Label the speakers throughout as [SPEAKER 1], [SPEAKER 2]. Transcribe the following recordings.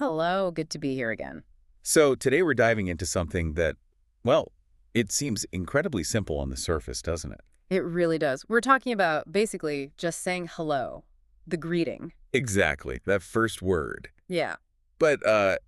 [SPEAKER 1] Hello, good to be here again.
[SPEAKER 2] So today we're diving into something that, well, it seems incredibly simple on the surface, doesn't it?
[SPEAKER 1] It really does. We're talking about basically just saying hello, the greeting.
[SPEAKER 2] Exactly, that first word.
[SPEAKER 1] Yeah,
[SPEAKER 2] But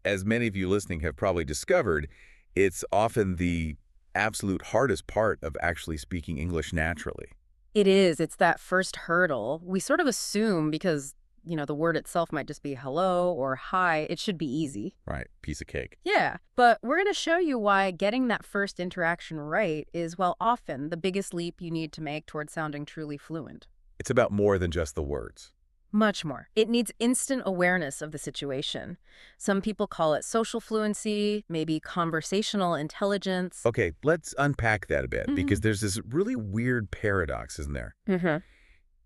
[SPEAKER 2] as many of you listening have probably discovered, it's often the absolute hardest part of actually speaking English naturally.
[SPEAKER 1] it is. It's that first hurdle. We sort of assume because, the word itself might just be hello or hi, it should be easy.
[SPEAKER 2] Right, piece of cake.
[SPEAKER 1] Yeah, but we're going to show you why getting that first interaction right is, well, often the biggest leap you need to make towards sounding truly fluent.
[SPEAKER 2] It's about more than just the words.
[SPEAKER 1] Much more. It needs instant awareness of the situation. Some people call it social fluency, maybe conversational intelligence.
[SPEAKER 2] Okay, let's unpack that a bit because
[SPEAKER 1] Hmm.
[SPEAKER 2] there's this really weird paradox, isn't there?
[SPEAKER 1] Hmm.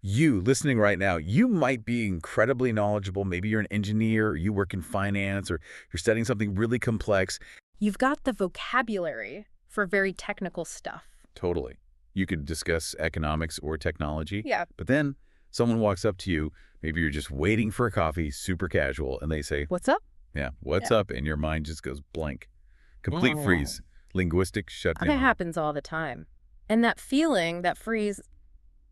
[SPEAKER 2] You listening right now, you might be incredibly knowledgeable. Maybe you're an engineer, or you work in finance, or you're studying something really complex.
[SPEAKER 1] You've got the vocabulary for very technical stuff.
[SPEAKER 2] Totally. You could discuss economics or technology,
[SPEAKER 1] Yeah.
[SPEAKER 2] but then someone walks up to you, maybe you're just waiting for a coffee, super casual, and they say,
[SPEAKER 1] What's up?
[SPEAKER 2] yeah, what's
[SPEAKER 1] Yeah.
[SPEAKER 2] up? And your mind just goes blank. Complete
[SPEAKER 1] Mm.
[SPEAKER 2] freeze. Linguistic
[SPEAKER 1] That
[SPEAKER 2] shutdown.
[SPEAKER 1] happens all the time. And that feeling, that freeze,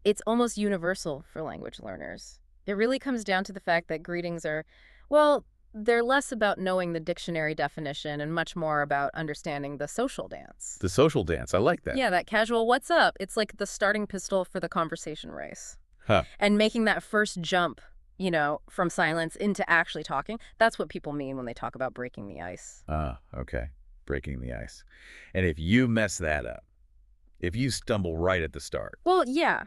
[SPEAKER 1] it's almost universal for language learners. It really comes down to the fact that greetings are, well, they're less about knowing the dictionary definition and much more about understanding the social dance.
[SPEAKER 2] The social dance. I like that.
[SPEAKER 1] Yeah, that casual what's up. It's like the starting pistol for the conversation race.
[SPEAKER 2] Huh.
[SPEAKER 1] And making that first jump, from silence into actually talking, that's what people mean when they talk about breaking the ice.
[SPEAKER 2] Ah, okay. Breaking the ice. And if you mess that up, if you stumble right at the start,
[SPEAKER 1] Well, yeah.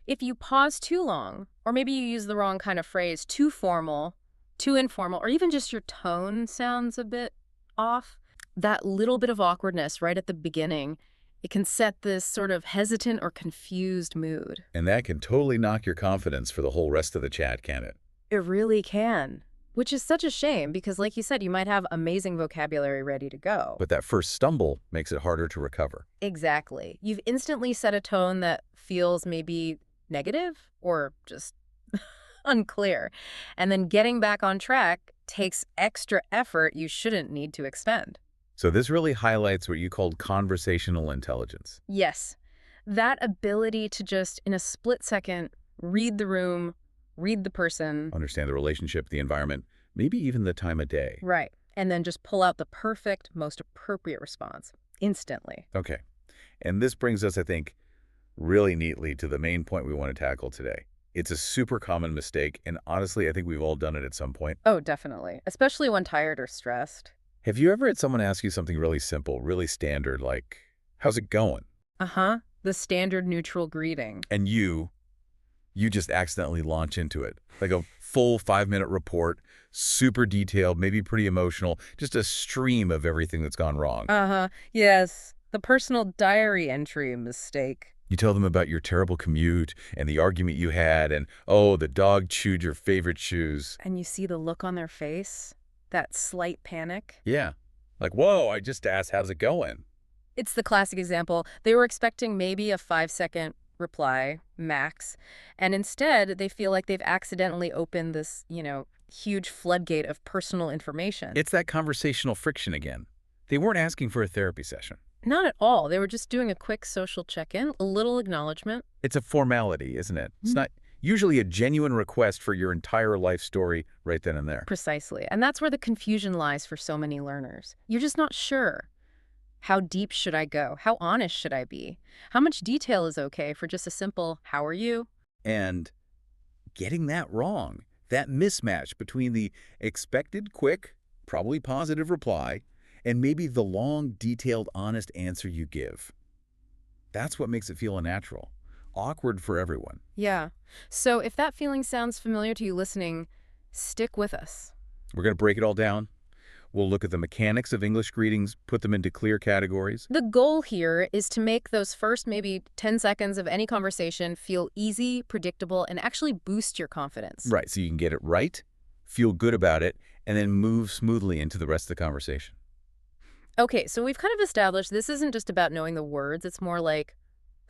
[SPEAKER 1] If you pause too long, or maybe you use the wrong kind of phrase, too formal, too informal, or even just your tone sounds a bit off, that little bit of awkwardness right at the beginning, it can set this sort of hesitant or confused mood.
[SPEAKER 2] and that can totally knock your confidence for the whole rest of the chat, can it?
[SPEAKER 1] It really can. Which is such a shame because, like you said, you might have amazing vocabulary ready to go.
[SPEAKER 2] But that first stumble makes it harder to recover.
[SPEAKER 1] Exactly. You've instantly set a tone that feels maybe negative or just unclear. And then getting back on track takes extra effort you shouldn't need to expend.
[SPEAKER 2] So this really highlights what you called conversational intelligence.
[SPEAKER 1] Yes, that ability to just, in a split second, read the room, read the person,
[SPEAKER 2] Understand the relationship, the environment, maybe even the time of day.
[SPEAKER 1] right, and then just pull out the perfect, most appropriate response instantly.
[SPEAKER 2] Okay. And this brings us, I think, really neatly to the main point we want to tackle today. It's a super common mistake, and honestly, I think we've all done it at some point.
[SPEAKER 1] Oh, definitely, especially when tired or stressed.
[SPEAKER 2] Have you ever had someone ask you something really simple, really standard, like, how's it going?
[SPEAKER 1] Uh-huh. The standard neutral greeting.
[SPEAKER 2] And you just accidentally launch into it. Like a full 5-minute report, super detailed, maybe pretty emotional, just a stream of everything that's gone wrong.
[SPEAKER 1] Uh-huh. Yes. The personal diary entry mistake.
[SPEAKER 2] You tell them about your terrible commute and the argument you had and, oh, the dog chewed your favorite shoes.
[SPEAKER 1] And you see the look on their face, that slight panic.
[SPEAKER 2] Yeah. Like, whoa, I just asked, how's it going?
[SPEAKER 1] It's the classic example. They were expecting maybe a 5-second reply, max, and instead they feel like they've accidentally opened this, huge floodgate of personal information.
[SPEAKER 2] It's that conversational friction again. They weren't asking for a therapy session.
[SPEAKER 1] Not at all. They were just doing a quick social check-in, a little acknowledgement.
[SPEAKER 2] It's a formality, isn't it? It's not usually a genuine request for your entire life story right then and there.
[SPEAKER 1] Precisely. And that's where the confusion lies for so many learners. You're just not sure. How deep should I go? How honest should I be? How much detail is okay for just a simple, how are you?
[SPEAKER 2] And getting that wrong, that mismatch between the expected quick, probably positive reply, and maybe the long, detailed, honest answer you give. That's what makes it feel unnatural, awkward for everyone.
[SPEAKER 1] Yeah. So if that feeling sounds familiar to you listening, stick with us.
[SPEAKER 2] We're going to break it all down. We'll look at the mechanics of English greetings, put them into clear categories.
[SPEAKER 1] The goal here is to make those first maybe 10 seconds of any conversation feel easy, predictable, and actually boost your confidence.
[SPEAKER 2] Right, so you can get it right, feel good about it, and then move smoothly into the rest of the conversation.
[SPEAKER 1] Okay, so we've kind of established this isn't just about knowing the words, it's more like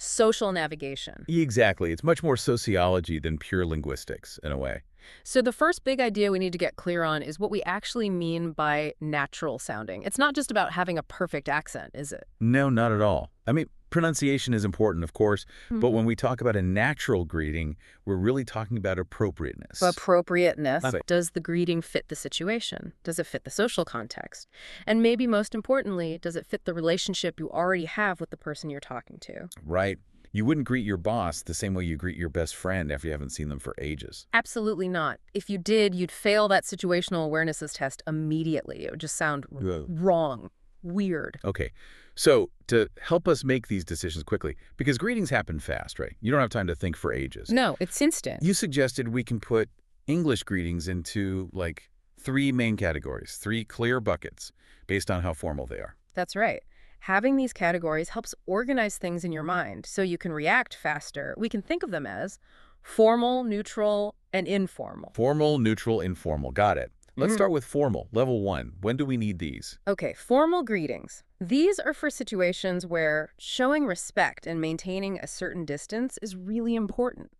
[SPEAKER 1] social navigation.
[SPEAKER 2] Exactly. It's much more sociology than pure linguistics, in a way.
[SPEAKER 1] So the first big idea we need to get clear on is what we actually mean by natural sounding. It's not just about having a perfect accent, is it?
[SPEAKER 2] No, not at all. I mean, pronunciation is important, of course, but
[SPEAKER 1] Hmm.
[SPEAKER 2] when we talk about a natural greeting, we're really talking about appropriateness.
[SPEAKER 1] Appropriateness.
[SPEAKER 2] Love it.
[SPEAKER 1] Does the greeting fit the situation? Does it fit the social context? And maybe most importantly, does it fit the relationship you already have with the person you're talking to?
[SPEAKER 2] Right. You wouldn't greet your boss the same way you greet your best friend after you haven't seen them for ages.
[SPEAKER 1] Absolutely not. If you did, you'd fail that situational awarenesses test immediately. It would just sound
[SPEAKER 2] Whoa.
[SPEAKER 1] wrong, weird.
[SPEAKER 2] Okay. So, to help us make these decisions quickly, because greetings happen fast, right? You don't have time to think for ages.
[SPEAKER 1] No, it's instant.
[SPEAKER 2] You suggested we can put English greetings into, like, three main categories, three clear buckets, based on how formal they are.
[SPEAKER 1] That's right. Having these categories helps organize things in your mind so you can react faster. We can think of them as formal, neutral, and informal.
[SPEAKER 2] Formal, neutral, informal. Got it. Let's
[SPEAKER 1] Mhm.
[SPEAKER 2] start with formal, level 1. When do we need these?
[SPEAKER 1] Okay, formal greetings. These are for situations where showing respect and maintaining a certain distance is really important.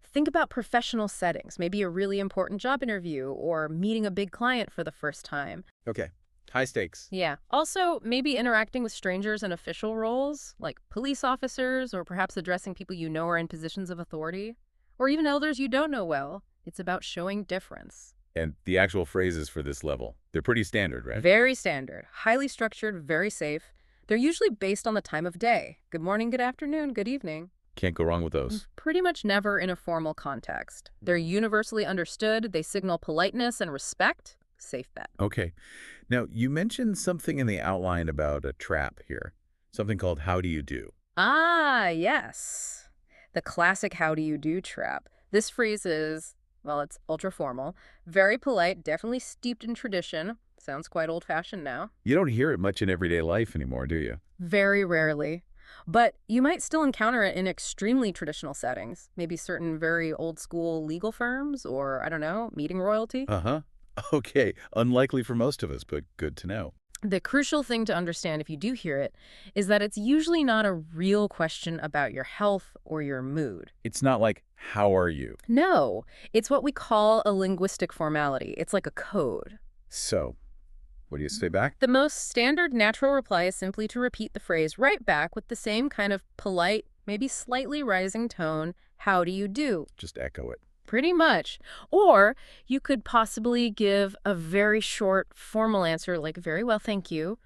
[SPEAKER 1] Think about professional settings, maybe a really important job interview or meeting a big client for the first time.
[SPEAKER 2] Okay. High stakes.
[SPEAKER 1] Yeah. Also, maybe interacting with strangers in official roles, like police officers, or perhaps addressing people you know are in positions of authority, or even elders you don't know well. It's about showing difference.
[SPEAKER 2] And the actual phrases for this level, they're pretty standard, right?
[SPEAKER 1] Very standard, highly structured, very safe. They're usually based on the time of day. Good morning, good afternoon, good evening.
[SPEAKER 2] Can't go wrong with those.
[SPEAKER 1] Pretty much never in a formal context. They're universally understood. They signal politeness and respect. Safe bet.
[SPEAKER 2] Okay. Now, you mentioned something in the outline about a trap here, something called how do you do?
[SPEAKER 1] Ah, yes. The classic how do you do trap. This phrase is, well, it's ultra formal, very polite, definitely steeped in tradition. Sounds quite old-fashioned now.
[SPEAKER 2] You don't hear it much in everyday life anymore, do you?
[SPEAKER 1] Very rarely. But you might still encounter it in extremely traditional settings, maybe certain very old-school legal firms or, I don't know, meeting royalty.
[SPEAKER 2] Uh-huh. Okay. Unlikely for most of us, but good to know.
[SPEAKER 1] The crucial thing to understand if you do hear it is that it's usually not a real question about your health or your mood.
[SPEAKER 2] It's not like, how are you?
[SPEAKER 1] No, it's what we call a linguistic formality. It's like a code.
[SPEAKER 2] So, what do you say back?
[SPEAKER 1] The most standard natural reply is simply to repeat the phrase right back with the same kind of polite, maybe slightly rising tone, how do you do?
[SPEAKER 2] Just echo it.
[SPEAKER 1] Pretty much. Or you could possibly give a very short, formal answer like, very well, thank you.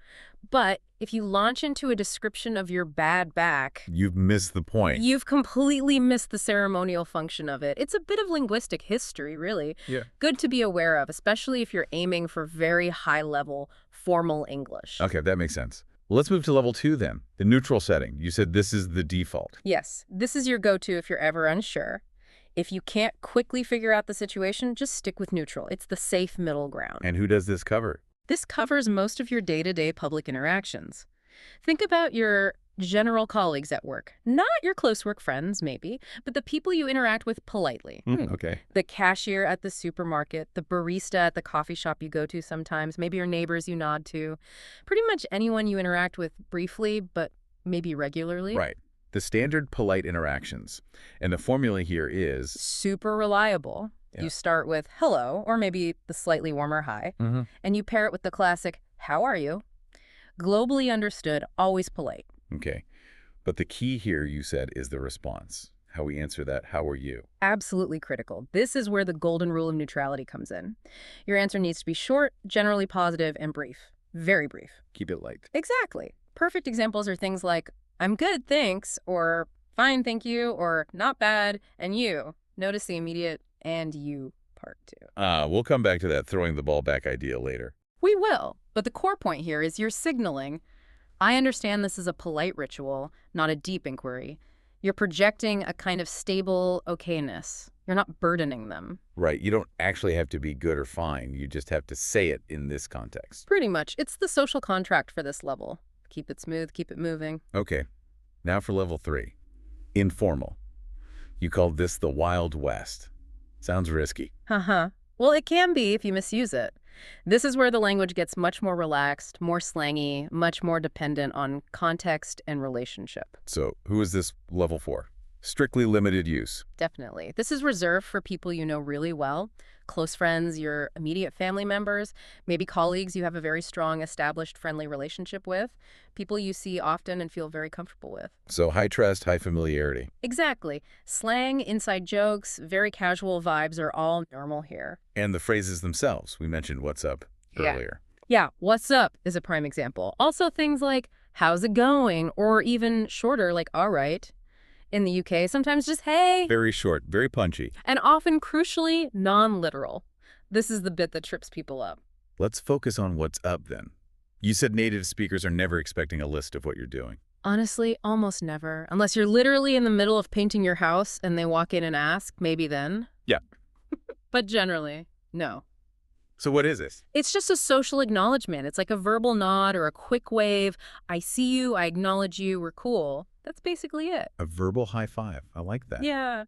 [SPEAKER 1] But if you launch into a description of your bad back,
[SPEAKER 2] You've missed the point.
[SPEAKER 1] you've completely missed the ceremonial function of it. It's a bit of linguistic history, really.
[SPEAKER 2] Yeah.
[SPEAKER 1] Good to be aware of, especially if you're aiming for very high-level, formal English.
[SPEAKER 2] Okay, that makes sense. Well, let's move to level 2 then, the neutral setting. You said this is the default.
[SPEAKER 1] Yes, this is your go-to if you're ever unsure. If you can't quickly figure out the situation, just stick with neutral. It's the safe middle ground.
[SPEAKER 2] And who does this cover?
[SPEAKER 1] This covers most of your day-to-day public interactions. Think about your general colleagues at work. Not your close work friends, maybe, but the people you interact with politely.
[SPEAKER 2] Okay.
[SPEAKER 1] The cashier at the supermarket, the barista at the coffee shop you go to sometimes, maybe your neighbors you nod to. Pretty much anyone you interact with briefly, but maybe regularly.
[SPEAKER 2] Right. The standard polite interactions. And the formula here is...
[SPEAKER 1] Super reliable.
[SPEAKER 2] Yeah.
[SPEAKER 1] You start with hello, or maybe the slightly warmer hi, and you pair it with the classic, how are you? Globally understood, always polite.
[SPEAKER 2] Okay. But the key here, you said, is the response. How we answer that, how are you?
[SPEAKER 1] Absolutely critical. This is where the golden rule of neutrality comes in. Your answer needs to be short, generally positive, and brief. Very brief.
[SPEAKER 2] Keep it light.
[SPEAKER 1] Exactly. Perfect examples are things like, I'm good, thanks, or fine, thank you, or not bad, and you. Notice the immediate and you part too.
[SPEAKER 2] We'll come back to that throwing the ball back idea later.
[SPEAKER 1] We will, but the core point here is you're signaling, I understand this is a polite ritual, not a deep inquiry. You're projecting a kind of stable okayness. You're not burdening them.
[SPEAKER 2] Right. You don't actually have to be good or fine. You just have to say it in this context.
[SPEAKER 1] Pretty much. It's the social contract for this level. Keep it smooth, keep it moving.
[SPEAKER 2] Okay. Now for level 3. Informal. You called this the Wild West. Sounds risky.
[SPEAKER 1] Well, it can be if you misuse it. This is where the language gets much more relaxed, more slangy, much more dependent on context and relationship.
[SPEAKER 2] So who is this level for? Strictly limited use.
[SPEAKER 1] Definitely. This is reserved for people you know really well, close friends, your immediate family members, maybe colleagues you have a very strong, established, friendly relationship with, people you see often and feel very comfortable with.
[SPEAKER 2] So high trust, high familiarity.
[SPEAKER 1] Exactly. Slang, inside jokes, very casual vibes are all normal here.
[SPEAKER 2] And the phrases themselves. We mentioned what's up
[SPEAKER 1] Yeah.
[SPEAKER 2] earlier.
[SPEAKER 1] Yeah, what's up is a prime example. Also things like, how's it going? Or even shorter, like, all right. In the UK, sometimes just, hey.
[SPEAKER 2] Very short, very punchy.
[SPEAKER 1] And often, crucially, non-literal. This is the bit that trips people up.
[SPEAKER 2] Let's focus on what's up then. You said native speakers are never expecting a list of what you're doing.
[SPEAKER 1] Honestly, almost never. Unless you're literally in the middle of painting your house and they walk in and ask, maybe then.
[SPEAKER 2] Yeah.
[SPEAKER 1] But generally, no.
[SPEAKER 2] So what is this?
[SPEAKER 1] It's just a social acknowledgement. It's like a verbal nod or a quick wave. I see you, I acknowledge you, we're cool. That's basically it.
[SPEAKER 2] A verbal high five. I like that.
[SPEAKER 1] Yeah.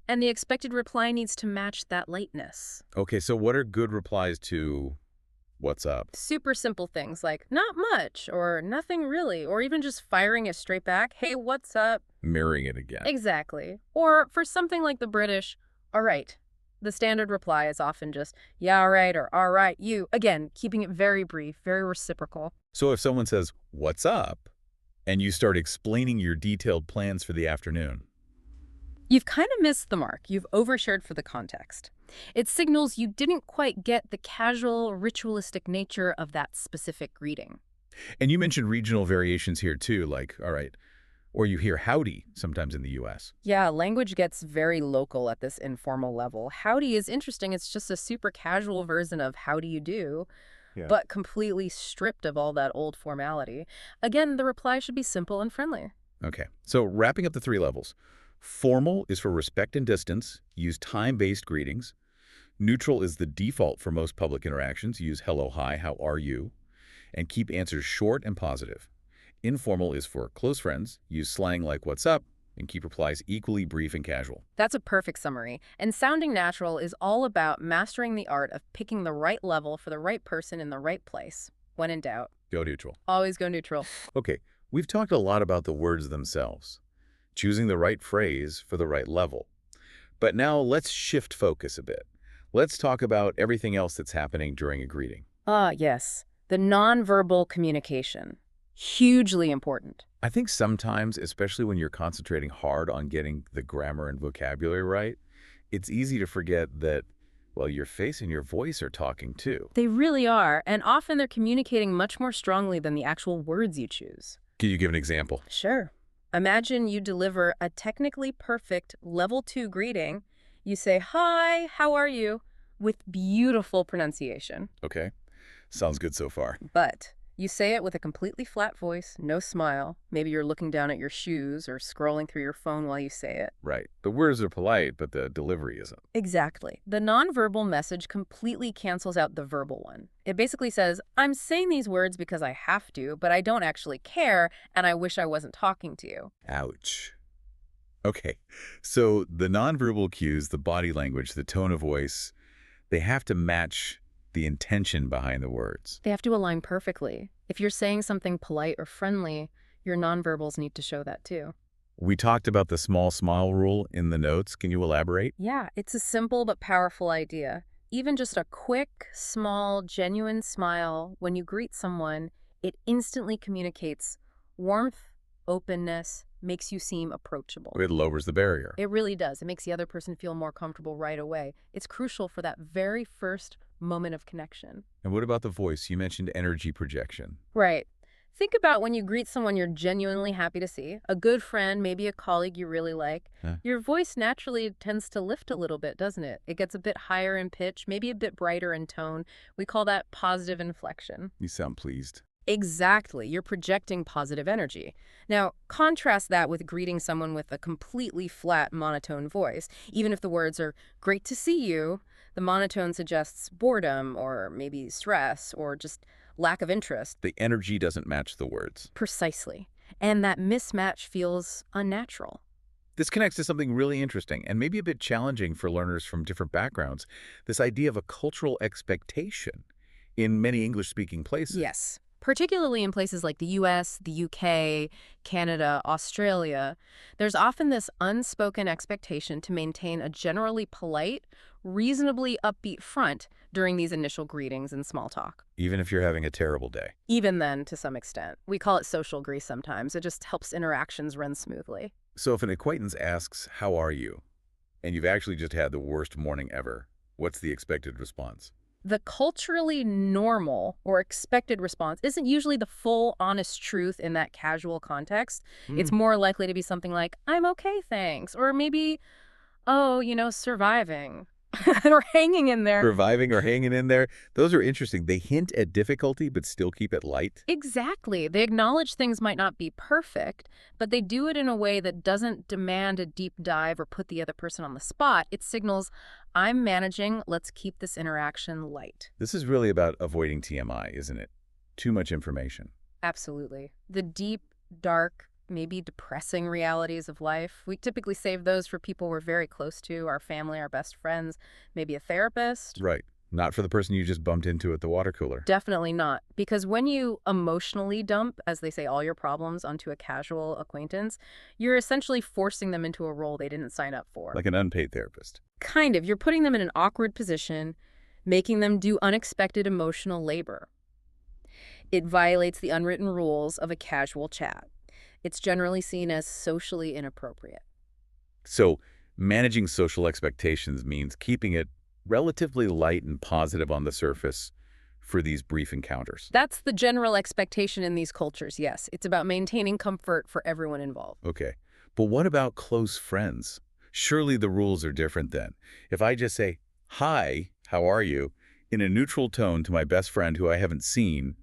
[SPEAKER 1] And the expected reply needs to match that lightness.
[SPEAKER 2] Okay, so what are good replies to what's up?
[SPEAKER 1] Super simple things like, not much, or nothing really, or even just firing it straight back, hey, what's up?
[SPEAKER 2] Mirroring it again.
[SPEAKER 1] Exactly. Or for something like the British, all right. The standard reply is often just, yeah, all right, or all right, you. Again, keeping it very brief, very reciprocal.
[SPEAKER 2] So if someone says, what's up? And you start explaining your detailed plans for the afternoon.
[SPEAKER 1] You've kind of missed the mark. You've overshared for the context. It signals you didn't quite get the casual, ritualistic nature of that specific greeting.
[SPEAKER 2] And you mentioned regional variations here too, like, all right, or you hear howdy sometimes in the US.
[SPEAKER 1] Yeah, language gets very local at this informal level. Howdy is interesting. It's just a super casual version of how do you do,
[SPEAKER 2] Yeah.
[SPEAKER 1] but completely stripped of all that old formality. Again, the reply should be simple and friendly.
[SPEAKER 2] Okay, so wrapping up the three levels. Formal is for respect and distance. Use time-based greetings. Neutral is the default for most public interactions. Use hello, hi, how are you? And keep answers short and positive. Informal is for close friends. Use slang like what's up and keep replies equally brief and casual.
[SPEAKER 1] That's a perfect summary. And sounding natural is all about mastering the art of picking the right level for the right person in the right place. When in doubt,
[SPEAKER 2] Go neutral.
[SPEAKER 1] always go neutral.
[SPEAKER 2] Okay, we've talked a lot about the words themselves, choosing the right phrase for the right level. But now let's shift focus a bit. Let's talk about everything else that's happening during a greeting.
[SPEAKER 1] Ah, yes. The nonverbal communication. Hugely important.
[SPEAKER 2] I think sometimes, especially when you're concentrating hard on getting the grammar and vocabulary right, it's easy to forget that, well, your face and your voice are talking too.
[SPEAKER 1] They really are, and often they're communicating much more strongly than the actual words you choose.
[SPEAKER 2] Can you give an example?
[SPEAKER 1] Sure. Imagine you deliver a technically perfect level 2 greeting. You say, hi, how are you? With beautiful pronunciation.
[SPEAKER 2] Okay, sounds good so far.
[SPEAKER 1] But you say it with a completely flat voice, no smile. Maybe you're looking down at your shoes or scrolling through your phone while you say it.
[SPEAKER 2] Right. The words are polite, but the delivery isn't.
[SPEAKER 1] Exactly. The nonverbal message completely cancels out the verbal one. It basically says, I'm saying these words because I have to, but I don't actually care, and I wish I wasn't talking to you.
[SPEAKER 2] Ouch. Okay, so the nonverbal cues, the body language, the tone of voice, they have to match the intention behind the words.
[SPEAKER 1] They have to align perfectly. If you're saying something polite or friendly, your nonverbals need to show that too.
[SPEAKER 2] We talked about the small smile rule in the notes. Can you elaborate?
[SPEAKER 1] Yeah, it's a simple but powerful idea. Even just a quick, small, genuine smile when you greet someone, it instantly communicates warmth, openness, makes you seem approachable.
[SPEAKER 2] It lowers the barrier.
[SPEAKER 1] It really does. It makes the other person feel more comfortable right away. It's crucial for that very first moment of connection.
[SPEAKER 2] And what about the voice? You mentioned energy projection.
[SPEAKER 1] Right. Think about when you greet someone you're genuinely happy to see, a good friend, maybe a colleague you really like.
[SPEAKER 2] Huh?
[SPEAKER 1] Your voice naturally tends to lift a little bit, doesn't it? It gets a bit higher in pitch, maybe a bit brighter in tone. We call that positive inflection.
[SPEAKER 2] You sound pleased.
[SPEAKER 1] Exactly. You're projecting positive energy. Now, contrast that with greeting someone with a completely flat, monotone voice. Even if the words are, great to see you, the monotone suggests boredom or maybe stress or just lack of interest.
[SPEAKER 2] The energy doesn't match the words.
[SPEAKER 1] Precisely. And that mismatch feels unnatural.
[SPEAKER 2] This connects to something really interesting and maybe a bit challenging for learners from different backgrounds, this idea of a cultural expectation. in many English-speaking places.
[SPEAKER 1] Yes. Particularly in places like the US, the UK, Canada, Australia, there's often this unspoken expectation to maintain a generally polite, reasonably upbeat front during these initial greetings and small talk.
[SPEAKER 2] Even if you're having a terrible day.
[SPEAKER 1] Even then, to some extent. We call it social grease sometimes. It just helps interactions run smoothly.
[SPEAKER 2] So if an acquaintance asks, "How are you?" and you've actually just had the worst morning ever, what's the expected response?
[SPEAKER 1] The culturally normal or expected response isn't usually the full, honest truth in that casual context. It's more likely to be something like, I'm okay, thanks. Or maybe, oh, surviving. Or hanging in there.
[SPEAKER 2] Surviving or hanging in there, those are interesting. They hint at difficulty but still keep it light.
[SPEAKER 1] Exactly. They acknowledge things might not be perfect, but they do it in a way that doesn't demand a deep dive or put the other person on the spot. It signals, I'm managing, let's keep this interaction light.
[SPEAKER 2] This is really about avoiding TMI, isn't it? Too much information.
[SPEAKER 1] Absolutely. The deep, dark, maybe depressing realities of life, we typically save those for people we're very close to, our family, our best friends, maybe a therapist.
[SPEAKER 2] Right. Not for the person you just bumped into at the water cooler.
[SPEAKER 1] Definitely not. Because when you emotionally dump, as they say, all your problems onto a casual acquaintance, you're essentially forcing them into a role they didn't sign up for.
[SPEAKER 2] Like an unpaid therapist.
[SPEAKER 1] Kind of. You're putting them in an awkward position, making them do unexpected emotional labor. It violates the unwritten rules of a casual chat. It's generally seen as socially inappropriate.
[SPEAKER 2] So managing social expectations means keeping it relatively light and positive on the surface for these brief encounters.
[SPEAKER 1] That's the general expectation in these cultures, yes. It's about maintaining comfort for everyone involved.
[SPEAKER 2] Okay. But what about close friends? Surely the rules are different then. If I just say, "Hi, how are you?" in a neutral tone to my best friend who I haven't seen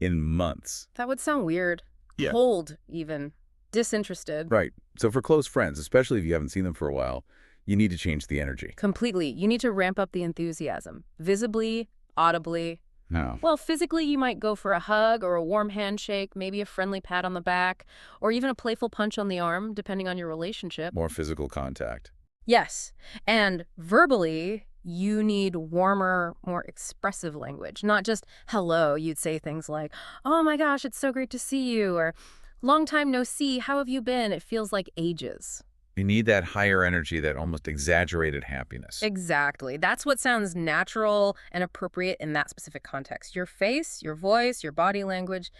[SPEAKER 2] in months.
[SPEAKER 1] That would sound weird.
[SPEAKER 2] Yeah.
[SPEAKER 1] Cold, even. Disinterested.
[SPEAKER 2] Right. So for close friends, especially if you haven't seen them for a while, you need to change the energy.
[SPEAKER 1] Completely. You need to ramp up the enthusiasm. Visibly, audibly.
[SPEAKER 2] No.
[SPEAKER 1] Well, physically, you might go for a hug or a warm handshake, maybe a friendly pat on the back, or even a playful punch on the arm, depending on your relationship.
[SPEAKER 2] More physical contact.
[SPEAKER 1] Yes. And verbally, you need warmer, more expressive language. Not just hello. You'd say things like, oh my gosh, it's so great to see you, or long time no see, how have you been? It feels like ages.
[SPEAKER 2] You need that higher energy, that almost exaggerated happiness.
[SPEAKER 1] Exactly. That's what sounds natural and appropriate in that specific context. Your face, your voice, your body language,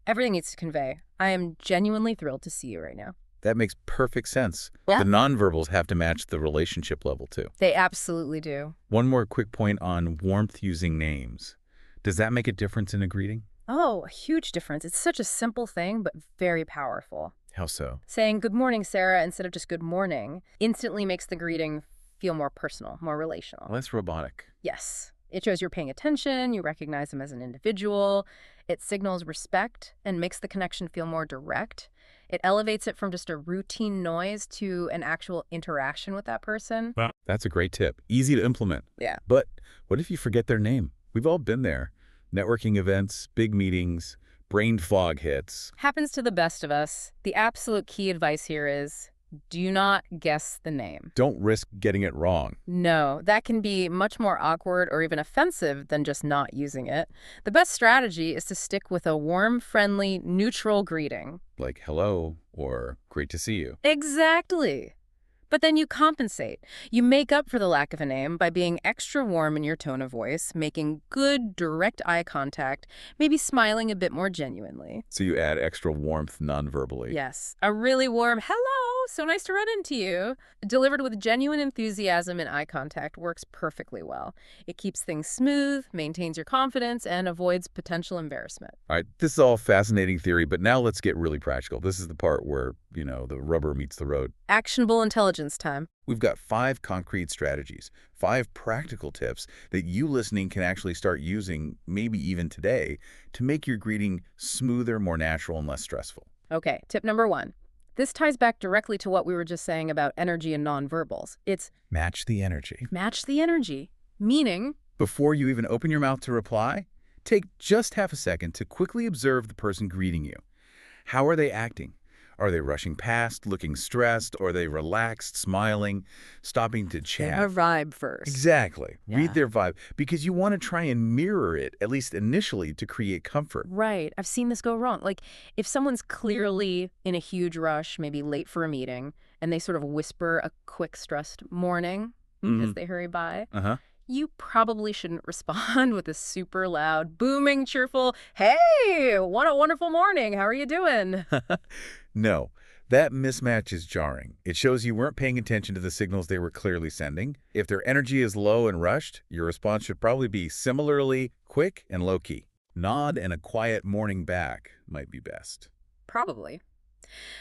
[SPEAKER 1] everything needs to convey, I am genuinely thrilled to see you right now.
[SPEAKER 2] That makes perfect sense.
[SPEAKER 1] Yeah.
[SPEAKER 2] The nonverbals have to match the relationship level too.
[SPEAKER 1] They absolutely do.
[SPEAKER 2] One more quick point on warmth using names. Does that make a difference in a greeting?
[SPEAKER 1] Oh, a huge difference. It's such a simple thing, but very powerful.
[SPEAKER 2] How so?
[SPEAKER 1] Saying good morning, Sarah, instead of just good morning, instantly makes the greeting feel more personal, more relational.
[SPEAKER 2] Less robotic.
[SPEAKER 1] Yes. It shows you're paying attention, you recognize them as an individual. It signals respect and makes the connection feel more direct. It elevates it from just a routine noise to an actual interaction with that person.
[SPEAKER 2] Wow. That's a great tip. Easy to implement.
[SPEAKER 1] Yeah.
[SPEAKER 2] But what if you forget their name? We've all been there. Networking events, big meetings, brain fog hits.
[SPEAKER 1] Happens to the best of us. The absolute key advice here is do not guess the name.
[SPEAKER 2] Don't risk getting it wrong.
[SPEAKER 1] No, that can be much more awkward or even offensive than just not using it. The best strategy is to stick with a warm, friendly, neutral greeting.
[SPEAKER 2] Like hello or great to see you.
[SPEAKER 1] Exactly. But then you compensate. You make up for the lack of a name by being extra warm in your tone of voice, making good, direct eye contact, maybe smiling a bit more genuinely.
[SPEAKER 2] So you add extra warmth non-verbally.
[SPEAKER 1] Yes, a really warm, hello, so nice to run into you, delivered with genuine enthusiasm and eye contact works perfectly well. It keeps things smooth, maintains your confidence, and avoids potential embarrassment.
[SPEAKER 2] All right, this is all fascinating theory, but now let's get really practical. This is the part where, the rubber meets the road.
[SPEAKER 1] Actionable intelligence time.
[SPEAKER 2] We've got 5 concrete strategies, 5 practical tips that you listening can actually start using, maybe even today, to make your greeting smoother, more natural, and less stressful.
[SPEAKER 1] Okay, tip number 1. This ties back directly to what we were just saying about energy and nonverbals. It's
[SPEAKER 2] match the energy.
[SPEAKER 1] Match the energy, meaning
[SPEAKER 2] before you even open your mouth to reply, take just half a second to quickly observe the person greeting you. How are they acting? Are they rushing past, looking stressed? Or are they relaxed, smiling, stopping to
[SPEAKER 1] Get a
[SPEAKER 2] chat?
[SPEAKER 1] vibe first.
[SPEAKER 2] Exactly. Read
[SPEAKER 1] Yeah.
[SPEAKER 2] their vibe because you want to try and mirror it, at least initially, to create comfort.
[SPEAKER 1] Right. I've seen this go wrong. Like, if someone's clearly in a huge rush, maybe late for a meeting, and they sort of whisper a quick, stressed morning
[SPEAKER 2] Hmm.
[SPEAKER 1] as they hurry by,
[SPEAKER 2] Uh-huh.
[SPEAKER 1] you probably shouldn't respond with a super loud, booming, cheerful, "Hey, what a wonderful morning. How are you doing?"
[SPEAKER 2] No, that mismatch is jarring. It shows you weren't paying attention to the signals they were clearly sending. If their energy is low and rushed, your response should probably be similarly quick and low-key. Nod and a quiet morning back might be best.
[SPEAKER 1] Probably.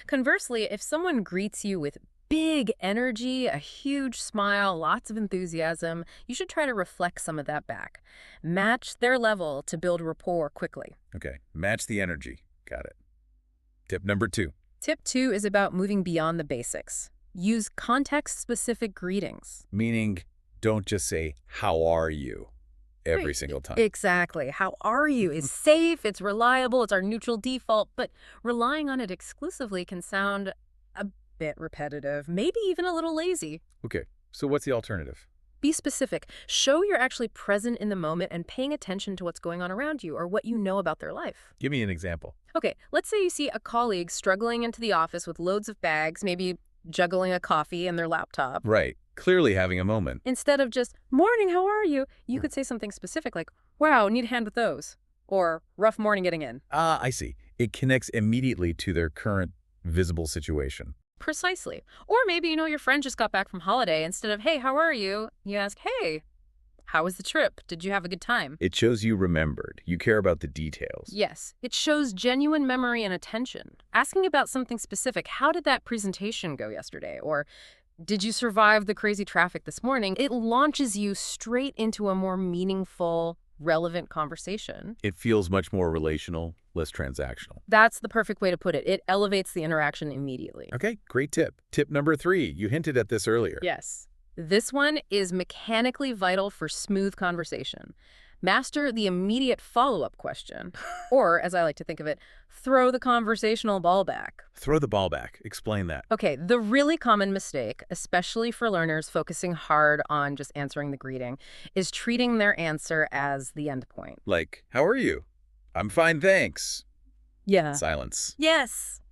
[SPEAKER 1] Conversely, if someone greets you with big energy, a huge smile, lots of enthusiasm, you should try to reflect some of that back. Match their level to build rapport quickly.
[SPEAKER 2] Okay, match the energy. Got it. Tip number 2.
[SPEAKER 1] Tip 2 is about moving beyond the basics. Use context-specific greetings.
[SPEAKER 2] Meaning, don't just say, "How are you?" every
[SPEAKER 1] Right.
[SPEAKER 2] single time.
[SPEAKER 1] Exactly. How are you is safe, it's reliable, it's our neutral default, but relying on it exclusively can sound a bit repetitive, maybe even a little lazy.
[SPEAKER 2] Okay, so what's the alternative?
[SPEAKER 1] Be specific. Show you're actually present in the moment and paying attention to what's going on around you or what you know about their life.
[SPEAKER 2] Give me an example.
[SPEAKER 1] Okay, let's say you see a colleague struggling into the office with loads of bags, maybe juggling a coffee and their laptop.
[SPEAKER 2] Right, clearly having a moment.
[SPEAKER 1] Instead of just, "Morning, how are you?" you could say something specific like, "Wow, need a hand with those." Or, "Rough morning getting in."
[SPEAKER 2] Ah, I see. It connects immediately to their current visible situation.
[SPEAKER 1] Precisely. Or maybe you know your friend just got back from holiday. Instead of, "Hey, how are you?" you ask, "Hey, how was the trip? Did you have a good time?"
[SPEAKER 2] It shows you remembered. You care about the details.
[SPEAKER 1] Yes, it shows genuine memory and attention. Asking about something specific, "How did that presentation go yesterday?" Or, "Did you survive the crazy traffic this morning?" It launches you straight into a more meaningful, relevant conversation.
[SPEAKER 2] It feels much more relational, less transactional.
[SPEAKER 1] That's the perfect way to put it. It elevates the interaction immediately.
[SPEAKER 2] Okay, great tip. Tip number 3. You hinted at this earlier.
[SPEAKER 1] Yes. This one is mechanically vital for smooth conversation. Master the immediate follow-up question. Or, as I like to think of it, throw the conversational ball back.
[SPEAKER 2] Throw the ball back. Explain that.
[SPEAKER 1] Okay, the really common mistake, especially for learners focusing hard on just answering the greeting, is treating their answer as the end point.
[SPEAKER 2] Like, "How are you?" "I'm fine, thanks."
[SPEAKER 1] Yeah.
[SPEAKER 2] Silence.
[SPEAKER 1] Yes.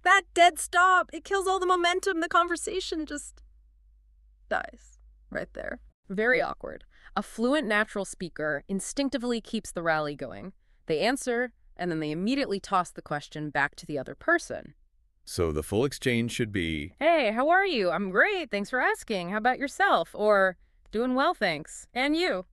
[SPEAKER 1] That dead stop, it kills all the momentum. The conversation just dies right there. Very awkward. A fluent natural speaker instinctively keeps the rally going. They answer, and then they immediately toss the question back to the other person.
[SPEAKER 2] So the full exchange should be,
[SPEAKER 1] "Hey, how are you? I'm great. Thanks for asking. How about yourself?" Or, "Doing well, thanks. And you?"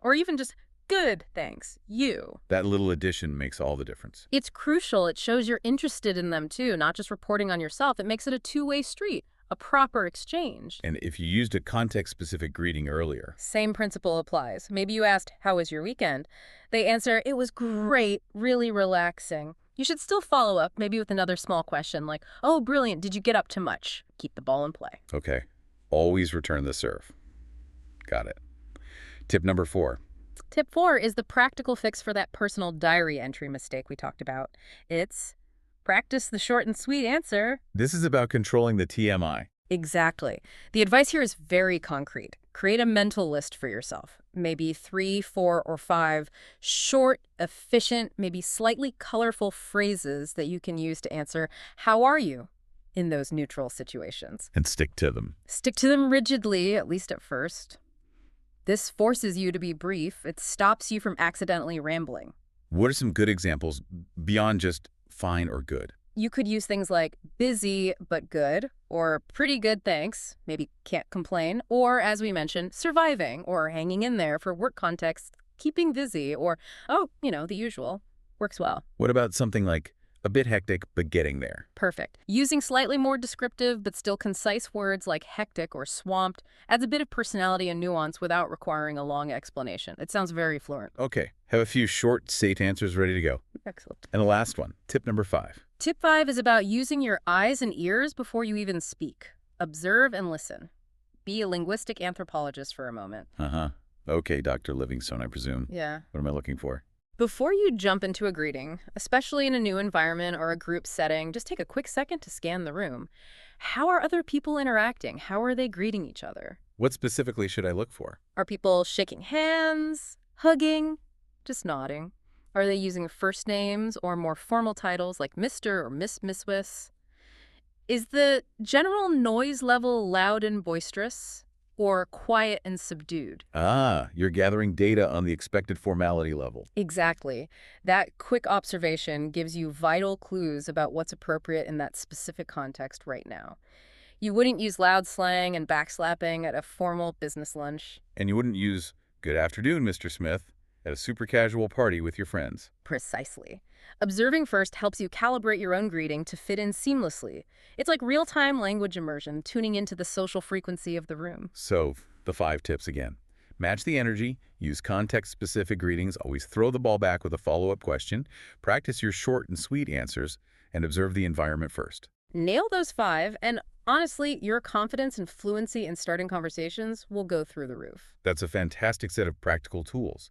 [SPEAKER 1] Or even just, "Good, thanks. You."
[SPEAKER 2] that little addition makes all the difference.
[SPEAKER 1] It's crucial. It shows you're interested in them too, not just reporting on yourself. It makes it a two-way street, a proper exchange.
[SPEAKER 2] And if you used a context-specific greeting earlier,
[SPEAKER 1] Same principle applies. Maybe you asked, "How was your weekend?" They answer, "It was great, really relaxing." You should still follow up, maybe with another small question like, "Oh, brilliant, did you get up to much?" Keep the ball in play.
[SPEAKER 2] okay, always return the serve. Got it. Tip number 4.
[SPEAKER 1] Tip 4 is the practical fix for that personal diary entry mistake we talked about. It's practice the short and sweet answer.
[SPEAKER 2] This is about controlling the TMI.
[SPEAKER 1] Exactly. The advice here is very concrete. Create a mental list for yourself. Maybe 3, 4, or 5 short, efficient, maybe slightly colorful phrases that you can use to answer, "How are you?" in those neutral situations.
[SPEAKER 2] And stick to them.
[SPEAKER 1] Stick to them rigidly, at least at first. This forces you to be brief. It stops you from accidentally rambling.
[SPEAKER 2] What are some good examples beyond just fine or good?
[SPEAKER 1] You could use things like busy but good, or pretty good, thanks, maybe can't complain, or, as we mentioned, surviving or hanging in there for work context, keeping busy, or, oh, the usual. Works well.
[SPEAKER 2] What about something like a bit hectic but getting there?
[SPEAKER 1] Perfect. Using slightly more descriptive but still concise words like hectic or swamped adds a bit of personality and nuance without requiring a long explanation. It sounds very fluent.
[SPEAKER 2] Okay, have a few short, safe answers ready to go.
[SPEAKER 1] Excellent.
[SPEAKER 2] And the last one, tip number 5.
[SPEAKER 1] Tip 5 is about using your eyes and ears before you even speak. Observe and listen. Be a linguistic anthropologist for a moment.
[SPEAKER 2] Uh-huh. Okay, Dr. Livingstone, I presume.
[SPEAKER 1] Yeah.
[SPEAKER 2] What am I looking for?
[SPEAKER 1] Before you jump into a greeting, especially in a new environment or a group setting, just take a quick second to scan the room. How are other people interacting? How are they greeting each other?
[SPEAKER 2] What specifically should I look for?
[SPEAKER 1] Are people shaking hands, hugging, just nodding? Are they using first names or more formal titles like Mr. or Miss Wiss? Is the general noise level loud and boisterous or quiet and subdued?
[SPEAKER 2] Ah, you're gathering data on the expected formality level.
[SPEAKER 1] Exactly. That quick observation gives you vital clues about what's appropriate in that specific context right now. You wouldn't use loud slang and backslapping at a formal business lunch.
[SPEAKER 2] And you wouldn't use "Good afternoon, Mr. Smith" at a super casual party with your friends.
[SPEAKER 1] Precisely. Observing first helps you calibrate your own greeting to fit in seamlessly. It's like real-time language immersion, tuning into the social frequency of the room.
[SPEAKER 2] So, the 5 tips again. Match the energy, use context-specific greetings, always throw the ball back with a follow-up question, practice your short and sweet answers, and observe the environment first.
[SPEAKER 1] Nail those 5, and honestly, your confidence and fluency in starting conversations will go through the roof.
[SPEAKER 2] That's a fantastic set of practical tools.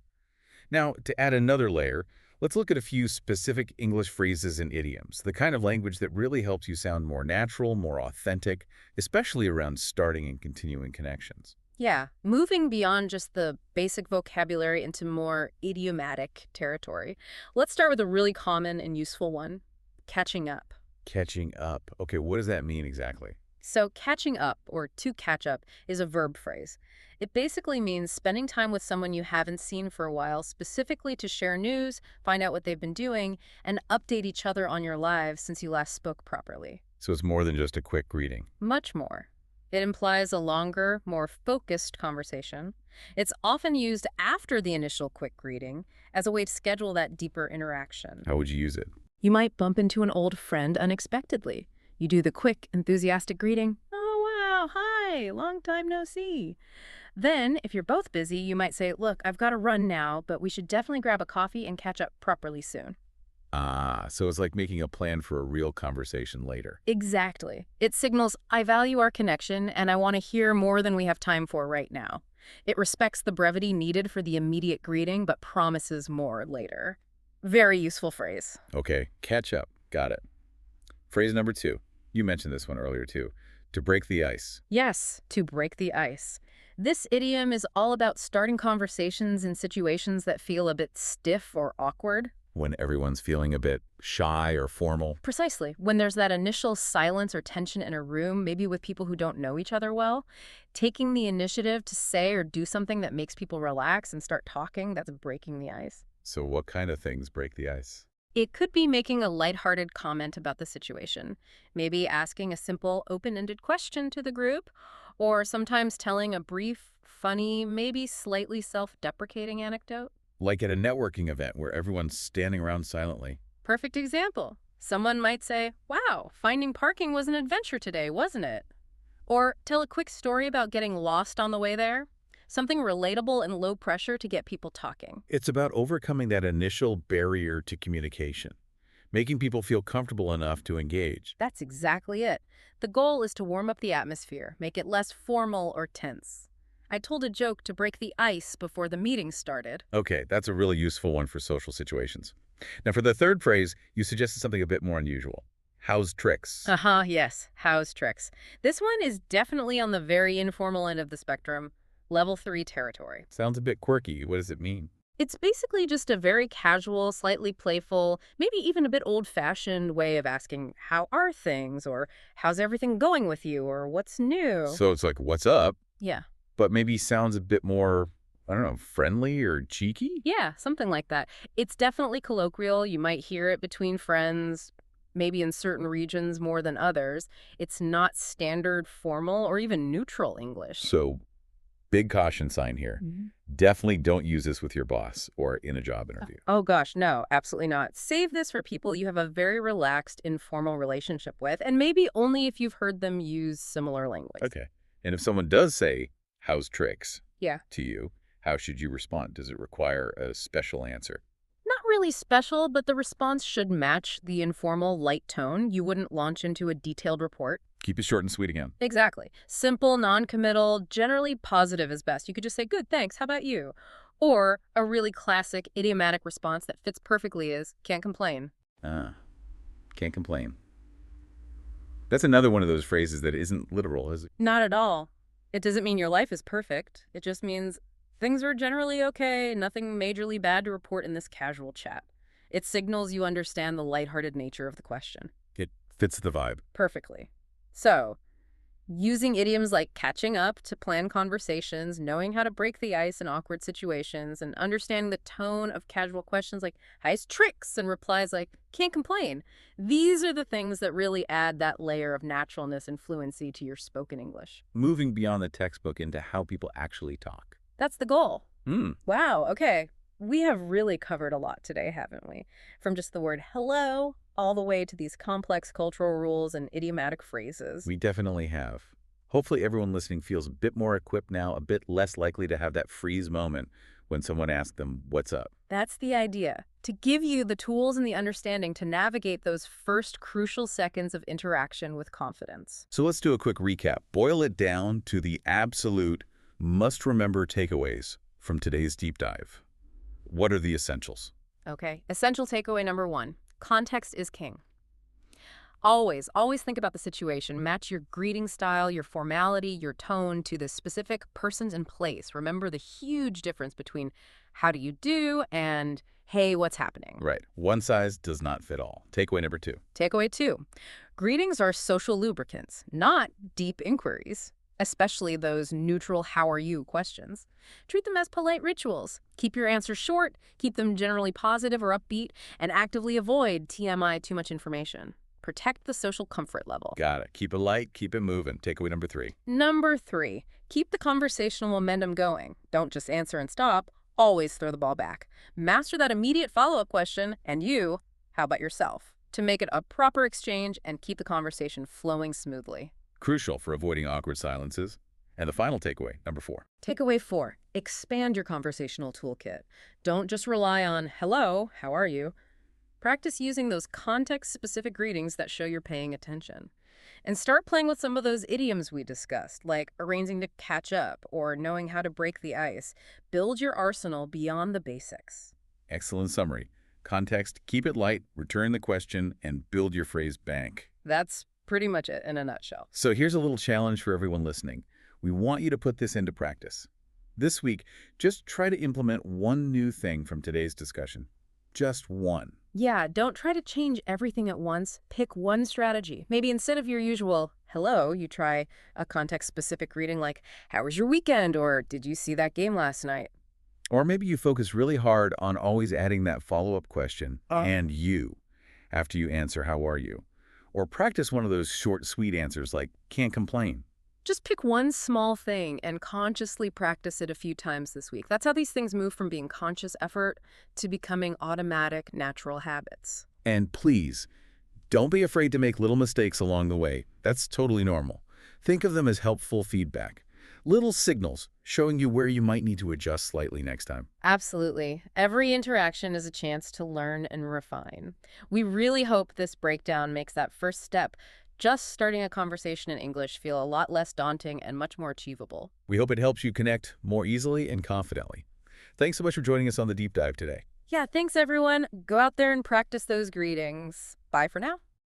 [SPEAKER 2] Now, to add another layer, let's look at a few specific English phrases and idioms, the kind of language that really helps you sound more natural, more authentic, especially around starting and continuing connections.
[SPEAKER 1] Yeah, moving beyond just the basic vocabulary into more idiomatic territory. Let's start with a really common and useful one, catching up.
[SPEAKER 2] Catching up. Okay, what does that mean exactly?
[SPEAKER 1] So catching up, or to catch up, is a verb phrase. It basically means spending time with someone you haven't seen for a while, specifically to share news, find out what they've been doing, and update each other on your lives since you last spoke properly.
[SPEAKER 2] So it's more than just a quick greeting.
[SPEAKER 1] Much more. It implies a longer, more focused conversation. It's often used after the initial quick greeting as a way to schedule that deeper interaction.
[SPEAKER 2] How would you use it?
[SPEAKER 1] You might bump into an old friend unexpectedly. You do the quick, enthusiastic greeting. Oh, wow, hi, long time no see. Then, if you're both busy, you might say, look, I've got to run now, but we should definitely grab a coffee and catch up properly soon.
[SPEAKER 2] Ah, so it's like making a plan for a real conversation later.
[SPEAKER 1] Exactly. It signals, I value our connection and I want to hear more than we have time for right now. It respects the brevity needed for the immediate greeting, but promises more later. Very useful phrase.
[SPEAKER 2] Okay, catch up. Got it. Phrase number 2. You mentioned this one earlier too. To break the ice.
[SPEAKER 1] Yes, to break the ice. This idiom is all about starting conversations in situations that feel a bit stiff or awkward.
[SPEAKER 2] When everyone's feeling a bit shy or formal.
[SPEAKER 1] Precisely. When there's that initial silence or tension in a room, maybe with people who don't know each other well, taking the initiative to say or do something that makes people relax and start talking, that's breaking the ice.
[SPEAKER 2] So what kind of things break the ice?
[SPEAKER 1] It could be making a lighthearted comment about the situation, maybe asking a simple, open-ended question to the group, or sometimes telling a brief, funny, maybe slightly self-deprecating anecdote.
[SPEAKER 2] Like at a networking event where everyone's standing around silently.
[SPEAKER 1] Perfect example. Someone might say, wow, finding parking was an adventure today, wasn't it? Or tell a quick story about getting lost on the way there. Something relatable and low pressure to get people talking.
[SPEAKER 2] It's about overcoming that initial barrier to communication, making people feel comfortable enough to engage.
[SPEAKER 1] That's exactly it. The goal is to warm up the atmosphere, make it less formal or tense. I told a joke to break the ice before the meeting started.
[SPEAKER 2] Okay, that's a really useful one for social situations. Now for the third phrase, you suggested something a bit more unusual. How's tricks?
[SPEAKER 1] Yes. How's tricks? This one is definitely on the very informal end of the spectrum. Level 3 territory.
[SPEAKER 2] Sounds a bit quirky. What does it mean?
[SPEAKER 1] It's basically just a very casual, slightly playful, maybe even a bit old-fashioned way of asking, how are things? Or how's everything going with you? Or what's new?
[SPEAKER 2] So it's like, what's up?
[SPEAKER 1] Yeah.
[SPEAKER 2] But maybe sounds a bit more, I don't know, friendly or cheeky?
[SPEAKER 1] Yeah, something like that. It's definitely colloquial. You might hear it between friends, maybe in certain regions more than others. It's not standard formal or even neutral English.
[SPEAKER 2] So big caution sign here. Definitely don't use this with your boss or in a job interview.
[SPEAKER 1] Oh gosh, no, absolutely not. Save this for people you have a very relaxed, informal relationship with, and maybe only if you've heard them use similar language.
[SPEAKER 2] Okay. And if someone does say, how's tricks?
[SPEAKER 1] Yeah.
[SPEAKER 2] To you, how should you respond? Does it require a special answer?
[SPEAKER 1] Not really special, but the response should match the informal, light tone. You wouldn't launch into a detailed report.
[SPEAKER 2] Keep it short and sweet again.
[SPEAKER 1] Exactly. Simple, non-committal, generally positive is best. You could just say, good, thanks, how about you? Or a really classic idiomatic response that fits perfectly is, can't complain.
[SPEAKER 2] Ah, can't complain. That's another one of those phrases that isn't literal, is it?
[SPEAKER 1] Not at all. It doesn't mean your life is perfect. It just means things are generally okay, nothing majorly bad to report in this casual chat. It signals you understand the lighthearted nature of the question.
[SPEAKER 2] It fits the vibe.
[SPEAKER 1] Perfectly. So, using idioms like catching up to plan conversations, knowing how to break the ice in awkward situations, and understanding the tone of casual questions like, how's tricks? And replies like, can't complain. These are the things that really add that layer of naturalness and fluency to your spoken English.
[SPEAKER 2] Moving beyond the textbook into how people actually talk.
[SPEAKER 1] That's the goal.
[SPEAKER 2] Hmm.
[SPEAKER 1] Wow, okay. We have really covered a lot today, haven't we? From just the word hello all the way to these complex cultural rules and idiomatic phrases.
[SPEAKER 2] We definitely have. Hopefully everyone listening feels a bit more equipped now, a bit less likely to have that freeze moment when someone asks them, what's up?
[SPEAKER 1] That's the idea, to give you the tools and the understanding to navigate those first crucial seconds of interaction with confidence.
[SPEAKER 2] So let's do a quick recap. Boil it down to the absolute must-remember takeaways from today's deep dive. What are the essentials?
[SPEAKER 1] Okay, essential takeaway number 1, context is king. Always, always think about the situation. Match your greeting style, your formality, your tone to the specific persons and place. Remember the huge difference between how do you do and hey, what's happening?
[SPEAKER 2] Right. One size does not fit all. Takeaway number 2.
[SPEAKER 1] Takeaway 2, greetings are social lubricants, not deep inquiries, especially those neutral how are you questions. Treat them as polite rituals. Keep your answers short, keep them generally positive or upbeat, and actively avoid TMI, too much information. Protect the social comfort level.
[SPEAKER 2] Got it. Keep it light, keep it moving. Takeaway number 3.
[SPEAKER 1] Number 3, keep the conversational momentum going. Don't just answer and stop. Always throw the ball back. Master that immediate follow-up question, and you, how about yourself? To make it a proper exchange and keep the conversation flowing smoothly.
[SPEAKER 2] Crucial for avoiding awkward silences. And the final takeaway, number 4.
[SPEAKER 1] Takeaway 4, expand your conversational toolkit. Don't just rely on, hello, how are you? Practice using those context-specific greetings that show you're paying attention. And start playing with some of those idioms we discussed, like arranging to catch up or knowing how to break the ice. Build your arsenal beyond the basics.
[SPEAKER 2] Excellent summary. Context, keep it light, return the question, and build your phrase bank.
[SPEAKER 1] That's pretty much it in a nutshell.
[SPEAKER 2] So here's a little challenge for everyone listening. We want you to put this into practice. This week, just try to implement one new thing from today's discussion. Just one.
[SPEAKER 1] Yeah, don't try to change everything at once. Pick one strategy. Maybe instead of your usual hello, you try a context-specific greeting like, how was your weekend? Or did you see that game last night?
[SPEAKER 2] Or maybe you focus really hard on always adding that follow-up question, and you, after you answer, how are you? Or practice one of those short, sweet answers like, can't complain.
[SPEAKER 1] Just pick one small thing and consciously practice it a few times this week. That's how these things move from being conscious effort to becoming automatic, natural habits.
[SPEAKER 2] And please, don't be afraid to make little mistakes along the way. That's totally normal. Think of them as helpful feedback. Little signals showing you where you might need to adjust slightly next time.
[SPEAKER 1] Absolutely. Every interaction is a chance to learn and refine. We really hope this breakdown makes that first step, just starting a conversation in English, feel a lot less daunting and much more achievable.
[SPEAKER 2] We hope it helps you connect more easily and confidently. Thanks so much for joining us on the Deep Dive today.
[SPEAKER 1] Yeah, thanks everyone. Go out there and practice those greetings. Bye for now.